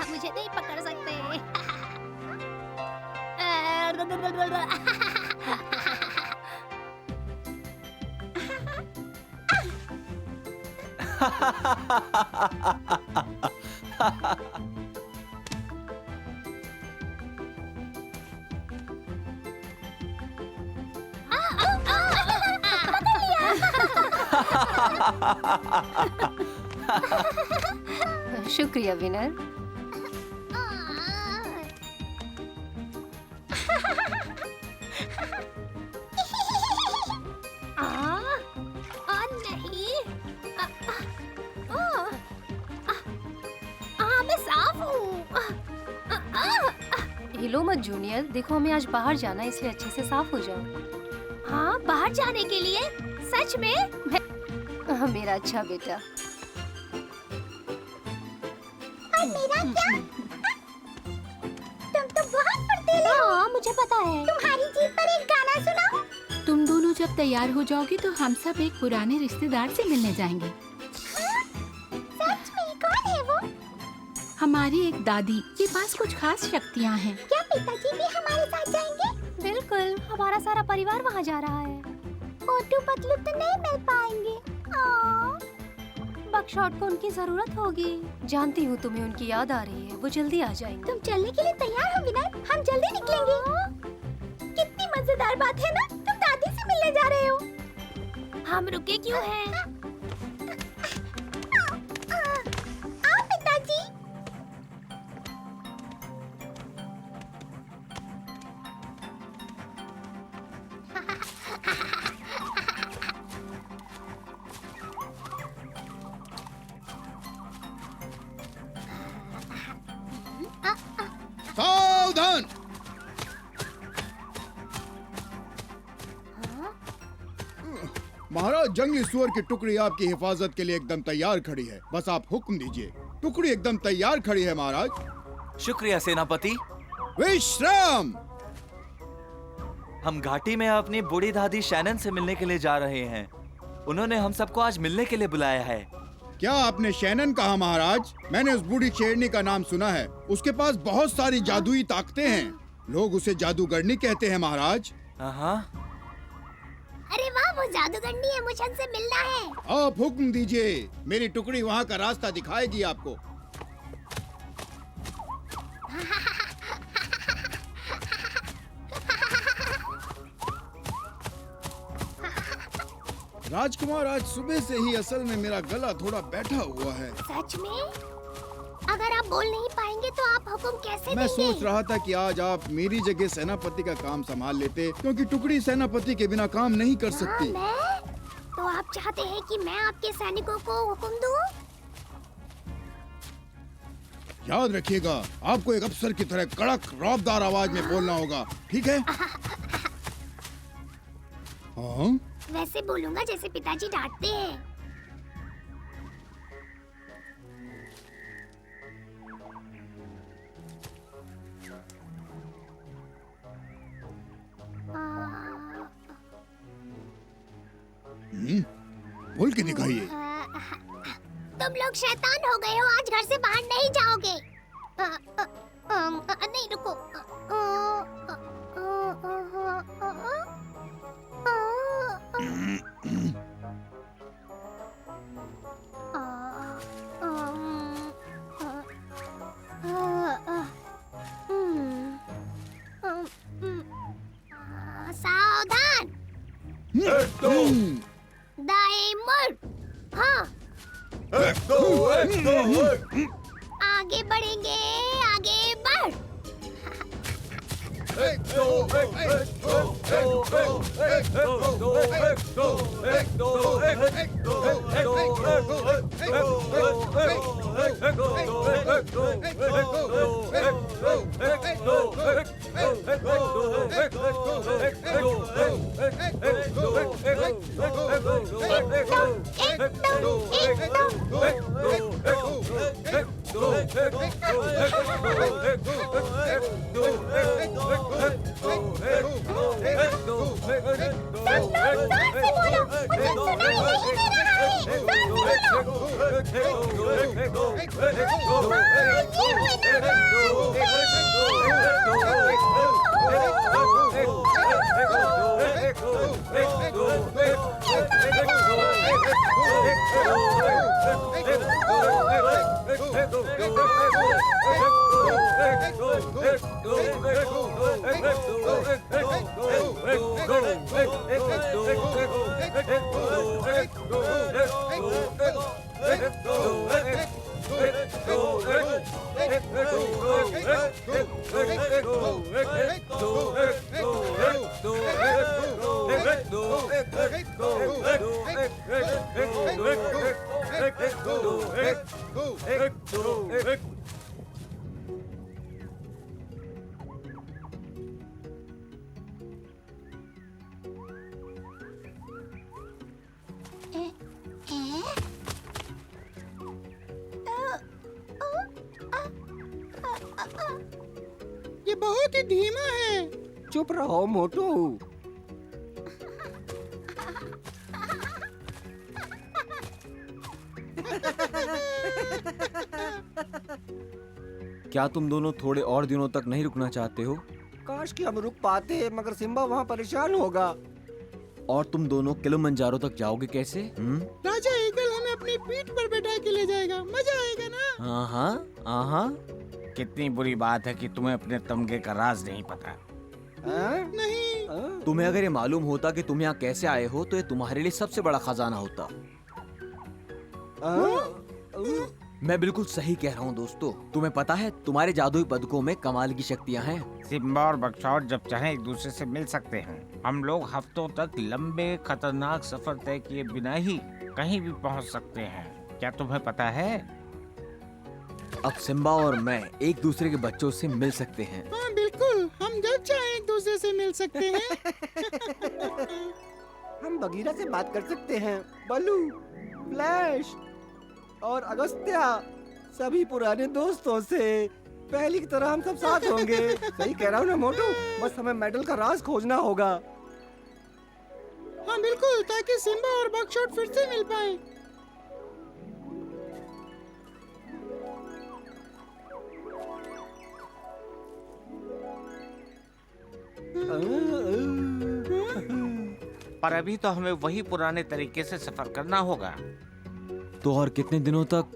मुझे नहीं पकड़ सकते। शुक्रिया विनर। नहीं, मैं साफ हूँ। हिलो मत जूनियर, देखो हमें आज बाहर जाना है इसलिए अच्छे से साफ हो जाओ। हाँ, बाहर जाने के लिए? सच में? मेरा अच्छा बेटा। और मेरा क्या? तुम तो बहुत फुर्तीले हो। हाँ, मुझे पता है। तुम्हारी जीभ पर एक गाना सुनाओ। तुम दोनों जब तैयार हो जाओगी तो हम सब एक पुराने रिश्तेदार से मिलने जाएंगे। सच में? कौन है वो? हमारी एक दादी के पास कुछ खास शक्तियाँ हैं। क्या पिताजी भी हमारे साथ जाएंगे? बिल्कुल, हमारा सारा परिवार वहाँ जा रहा है। मोटू पतलू तो नहीं मिल पाएंगे। बकशॉट को उनकी जरूरत होगी। जानती हूँ तुम्हें उनकी याद आ रही है, वो जल्दी आ जाएंगे। तुम चलने के लिए तैयार हो विनर? हम जल्दी निकलेंगे। कितनी मजेदार बात है ना, तुम दादी से मिलने जा रहे हो। हम रुके क्यों हैं? आओ पिताजी। सावधान! महाराज, जंगली सुअर की टुकड़ी आपकी हिफाजत के लिए एकदम तैयार खड़ी है। बस आप हुक्म दीजिए। टुकड़ी एकदम तैयार खड़ी है महाराज। शुक्रिया सेनापति। विश्राम। हम घाटी में अपनी बूढ़ी दादी शैनन से मिलने के लिए जा रहे हैं। उन्होंने हम सबको आज मिलने के लिए बुलाया है। क्या आपने शैनन कहा महाराज? मैंने उस बूढ़ी शेरनी का नाम सुना है। उसके पास बहुत सारी जादुई ताकतें हैं। लोग उसे जादूगरनी कहते हैं महाराज। हाँ। अरे वाह, वो जादूगरनी है, मुझे उनसे मिलना है। आप हुक्म दीजिए। मेरी टुकड़ी वहाँ का रास्ता दिखाएगी आपको। राजकुमार, आज सुबह से ही असल में मेरा गला थोड़ा बैठा हुआ है। सच में? अगर आप बोल नहीं पाएंगे तो आप हुक्म कैसे मैं देंगे? सोच रहा था कि आज आप मेरी जगह सेनापति का काम संभाल लेते, क्योंकि टुकड़ी सेनापति के बिना काम नहीं कर सकती। मैं? तो आप चाहते हैं कि मैं आपके सैनिकों को हुक्म दूं? याद रखिएगा, आपको एक अफसर की तरह कड़क रौबदार आवाज में बोलना होगा, ठीक है? हाँ? वैसे बोलूंगा जैसे पिताजी डांटते हैं। बोल के दिखाइए। तुम लोग शैतान हो गए हो, आज घर से बाहर नहीं जाओगे। नहीं, रुको। सावधान! दाएं मुड़। हाँ, आगे बढ़ेंगे, आगे बढ़। ये बहुत ही धीमा है। चुप रहो मोटू। क्या तुम दोनों थोड़े और दिनों तक नहीं रुकना चाहते हो? काश कि हम रुक पाते, मगर सिम्बा वहाँ परेशान होगा। और तुम दोनों किलिमंजारो तक जाओगे कैसे? राजा ईगल हमें अपनी पीठ पर बैठा के ले जाएगा, मजा आएगा ना? हाँ हाँ हाँ। कितनी बुरी बात है कि तुम्हें अपने तमगे का राज नहीं पता। नहीं। तुम्हें अगर ये मालूम होता कि तुम यहाँ कैसे आए हो तो ये तुम्हारे लिए सबसे बड़ा खजाना होता। मैं बिल्कुल सही कह रहा हूँ दोस्तों। तुम्हें पता है तुम्हारे जादुई पदकों में कमाल की शक्तियाँ हैं। सिम्बा और बकचोद जब चाहे एक दूसरे से मिल सकते हैं। हम लोग हफ्तों तक लंबे खतरनाक सफर तय किए बिना ही कहीं भी पहुँच सकते हैं। क्या तुम्हें पता है? अब सिम्बा और मैं एक दूसरे के बच्चों से मिल सकते हैं। हाँ बिल्कुल, हम जब चाहे एक दूसरे से मिल सकते हैं। हम बगीरा से बात कर सकते हैं। बलू, फ्लैश और अगस्त्या, सभी पुराने दोस्तों से पहले की तरह हम सब साथ होंगे। सही कह रहा हूँ ना मोटू? बस हमें मेडल का राज खोजना होगा। हाँ बिल्कुल, ताकि सिम्बा और बकशॉट फिर से मिल पाए। पर अभी तो हमें वही पुराने तरीके से सफर करना होगा। तो और कितने दिनों तक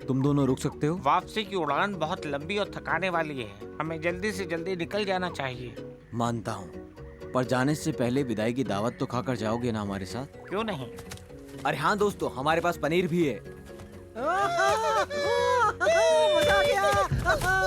तुम दोनों रुक सकते हो? वापसी की उड़ान बहुत लंबी और थकाने वाली है। हमें जल्दी से जल्दी निकल जाना चाहिए। मानता हूँ, पर जाने से पहले विदाई की दावत तो खाकर जाओगे ना हमारे साथ? क्यों नहीं? अरे हाँ दोस्तों, हमारे पास पनीर भी है। मजा आ गया।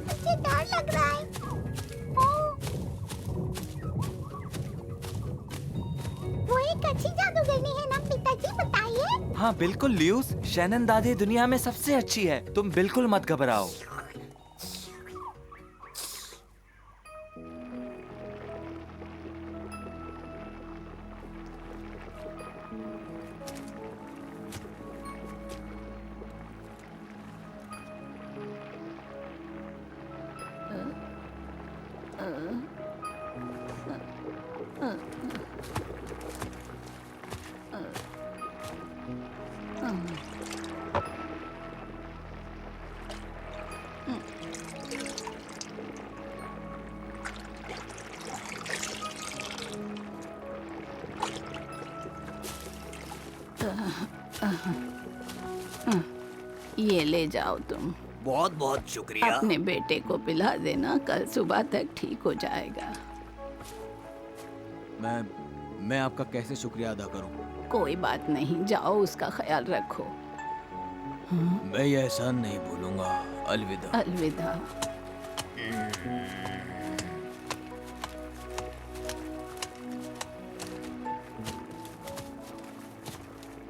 मुझे डर लग रहा है। वो एक अच्छी जादूगरनी है ना पिताजी, बताइए। हाँ बिल्कुल ल्यूस, शैनन दादी दुनिया में सबसे अच्छी है। तुम बिल्कुल मत घबराओ। ये ले जाओ तुम। बहुत बहुत शुक्रिया। अपने बेटे को पिला देना, कल सुबह तक ठीक हो जाएगा। मैं आपका कैसे शुक्रिया अदा करूं? कोई बात नहीं, जाओ उसका ख्याल रखो। मैं ये एहसान नहीं भूलूंगा। अलविदा। अलविदा।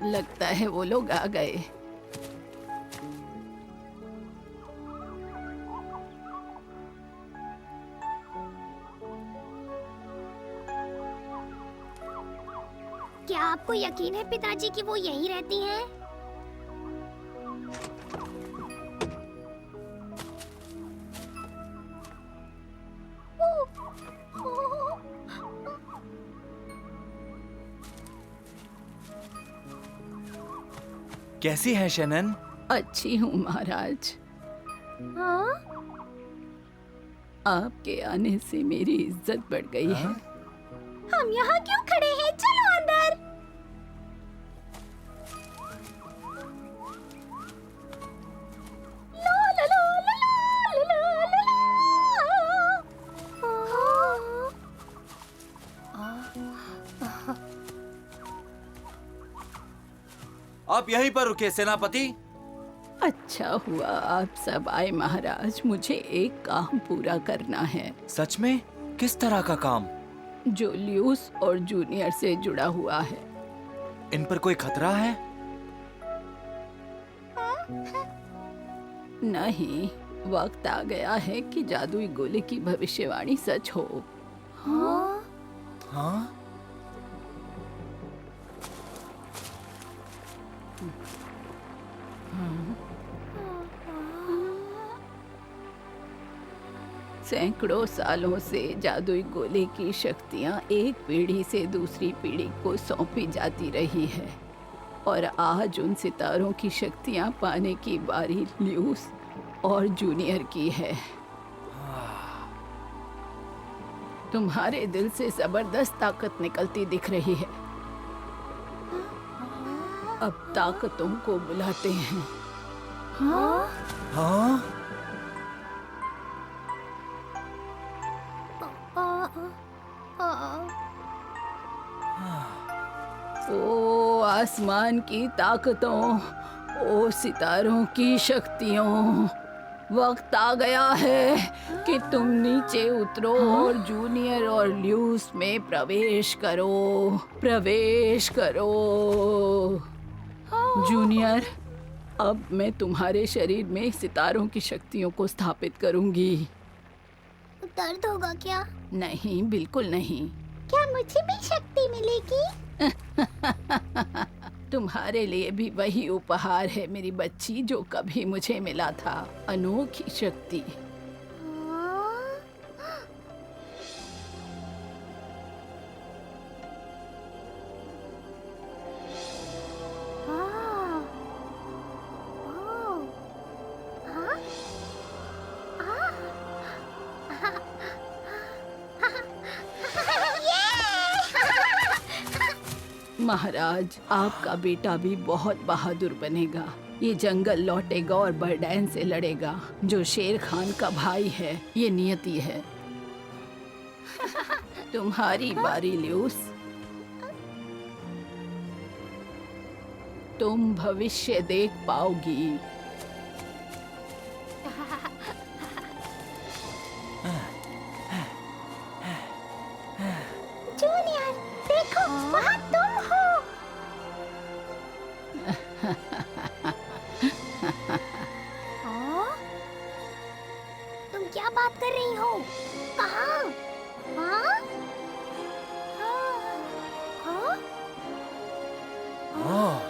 लगता है वो लोग आ गए। क्या आपको यकीन है पिताजी कि वो यहीं रहती हैं? कैसी है शैनन? अच्छी हूँ महाराज। हाँ? आपके आने से मेरी इज्जत बढ़ गई है। हम यहाँ क्यों खड़े हैं? चलो अंदर। ला ला ला ला ला ला ला ला। आप यहीं पर रुके सेनापति। अच्छा हुआ आप सब आए महाराज। मुझे एक काम पूरा करना है सच में? किस तरह का काम? जो ल्यूस और जूनियर से जुड़ा हुआ है। इन पर कोई खतरा है? नहीं, वक्त आ गया है कि जादुई गोले की भविष्यवाणी सच हो। हाँ? हाँ? सैकड़ों सालों से जादुई गोले की शक्तियां एक पीढ़ी से दूसरी पीढ़ी को सौंपी जाती रही है और आज उन सितारों की शक्तियां पाने की बारी ल्यूस और जूनियर की है। तुम्हारे दिल से जबरदस्त ताकत निकलती दिख रही है। अब ताकतों को बुलाते हैं। हाँ? हाँ? ओ आसमान की ताकतों, ओ सितारों की शक्तियों, वक्त आ गया है कि तुम नीचे उतरो और जूनियर और ल्यूस में प्रवेश करो। प्रवेश करो। जूनियर, अब मैं तुम्हारे शरीर में सितारों की शक्तियों को स्थापित करूंगी। दर्द होगा क्या? नहीं, बिल्कुल नहीं। क्या मुझे भी शक्ति मिलेगी? तुम्हारे लिए भी वही उपहार है मेरी बच्ची जो कभी मुझे मिला था, अनोखी शक्ति। महाराज, आपका बेटा भी बहुत बहादुर बनेगा। ये जंगल लौटेगा और बर्डैन से लड़ेगा, जो शेर खान का भाई है। ये नियति है। तुम्हारी बारी ल्यूस। तुम भविष्य देख पाओगी। जूनियर, देखो, वहाँ तुम हो। हाँ? तुम क्या बात कर रही हो? कहाँ? हाँ? हाँ? हाँ?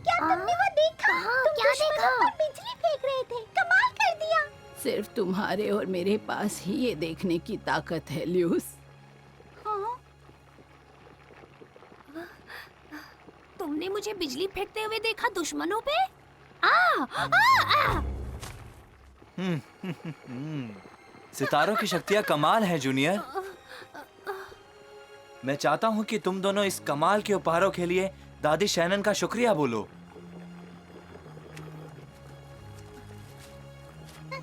क्या तुमने वो देखा? तुम क्या देखा? बिजली फेंक रहे थे। कमाल कर दिया। सिर्फ तुम्हारे और मेरे पास ही ये देखने की ताकत है ल्यूस। तुमने मुझे बिजली फेंकते हुए देखा दुश्मनों पे? सितारों की शक्तियाँ कमाल है जूनियर। मैं चाहता हूँ कि तुम दोनों इस कमाल के उपहारों के लिए दादी शैनन का शुक्रिया बोलो।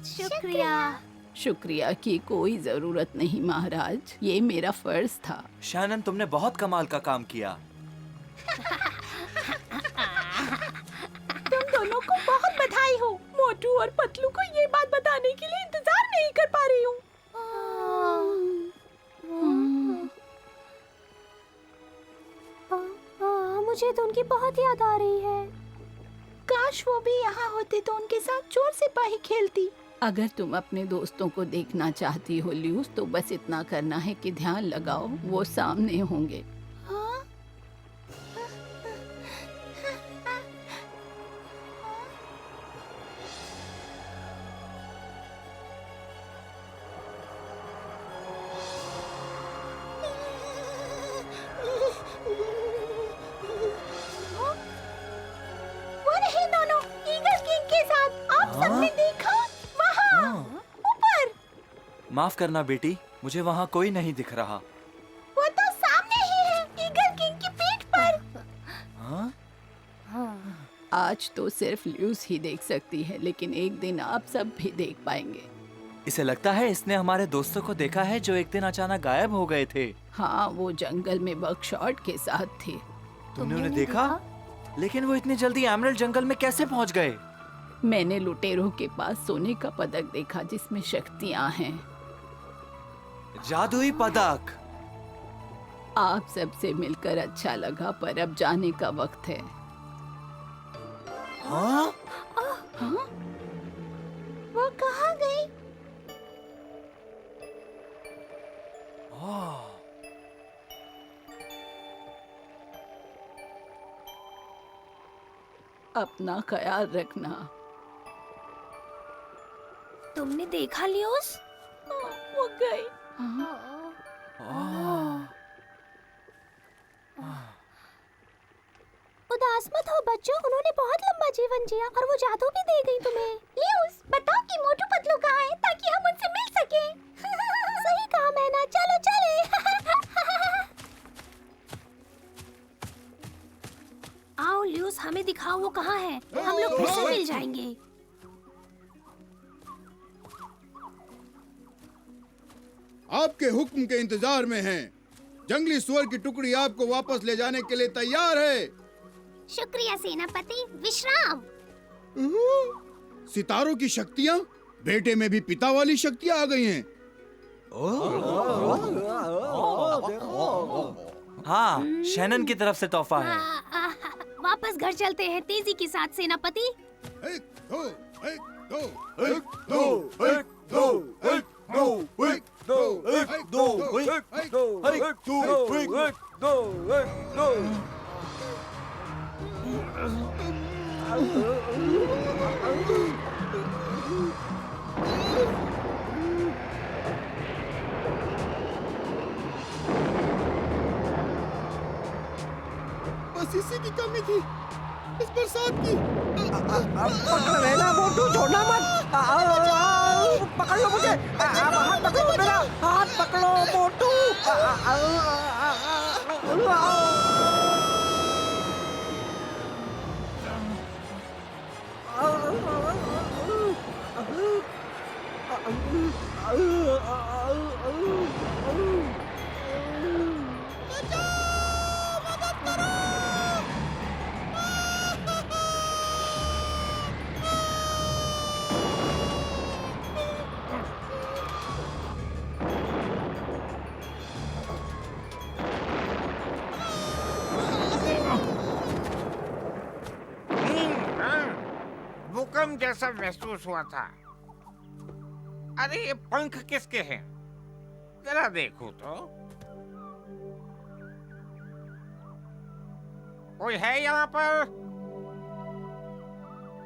शुक्रिया। शुक्रिया की कोई जरूरत नहीं महाराज, ये मेरा फर्ज था। शैनन, तुमने बहुत कमाल का काम किया। तुम दोनों को बहुत बधाई हो। मोटू और पतलू को ये बात बताने के लिए इंतजार नहीं कर पा रही हूँ। मुझे तो उनकी बहुत याद आ रही है। काश वो भी यहाँ होते तो उनके साथ चोर सिपाही खेलती। अगर तुम अपने दोस्तों को देखना चाहती हो ल्यूस, तो बस इतना करना है कि ध्यान लगाओ, वो सामने होंगे। वो रहे दोनों ईगल किंग के साथ। आप सबने देखा? वहाँ ऊपर। माफ करना बेटी, मुझे वहाँ कोई नहीं दिख रहा। वो तो सामने ही है, ईगल किंग की पीठ पर। हाँ? आज तो सिर्फ ल्यूस ही देख सकती है, लेकिन एक दिन आप सब भी देख पाएंगे। इसे लगता है इसने हमारे दोस्तों को देखा है जो एक दिन अचानक गायब हो गए थे। हाँ, वो जंगल में बकशॉट के साथ थे। तुमने उन्हें देखा? लेकिन वो इतनी जल्दी एमरल्ड जंगल में कैसे पहुंच गए? मैंने लुटेरों के पास सोने का पदक देखा जिसमें शक्तियाँ हैं। जादुई पदक। आप सबसे मिलकर अच्छा लगा, पर अब जाने का वक्त है। हाँ? वो कहाँ गई? ओह, अपना ख्याल रखना। तुमने देखा ल्यूस? वो गई। उदास मत हो बच्चों, उन्होंने बहुत लंबा जीवन जिया और वो जादू भी दे गई तुम्हें। ल्यूस, बताओ कि मोटू पतलू कहाँ है ताकि हम उनसे मिल सकें। सही कहा मैना, चलो चले। आओ ल्यूस, हमें दिखाओ वो कहाँ है। हम लोग फिर से मिल जाएंगे। आपके हुक्म के इंतजार में हैं। जंगली सुअर की टुकड़ी आपको वापस ले जाने के लिए तैयार है। शुक्रिया सेनापति। विश्राम। सितारों की शक्तियाँ? बेटे में भी पिता वाली शक्तियाँ आ गई हैं। हाँ, शैनन की तरफ से तोहफा है। वापस घर चलते हैं तेजी के साथ सेनापति। एक दो, एक दो, एक दो, एक दो, एक दो, एक दो, एक दो, एक दो, एक दो। बस इसी की कमी थी, इस बरसात की। पकड़ लेना मोटू, छोड़ना मत। पकड़ लो मुझे, हाथ पकड़ो मेरा, हाथ पकड़ो मोटू। भूकंप जैसा महसूस हुआ था। अरे ये पंख किसके हैं? जरा देखो तो। कोई है यहाँ पर?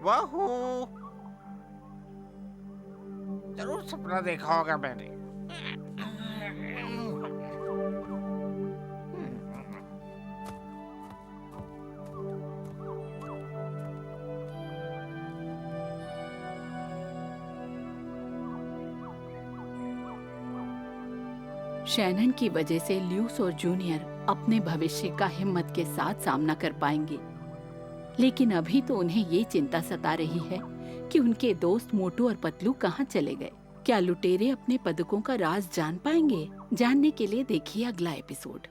वहू, जरूर सपना देखा होगा मैंने। शैनन की वजह से ल्यूस और जूनियर अपने भविष्य का हिम्मत के साथ सामना कर पाएंगे, लेकिन अभी तो उन्हें ये चिंता सता रही है कि उनके दोस्त मोटू और पतलू कहाँ चले गए। क्या लुटेरे अपने पदकों का राज जान पाएंगे? जानने के लिए देखिए अगला एपिसोड।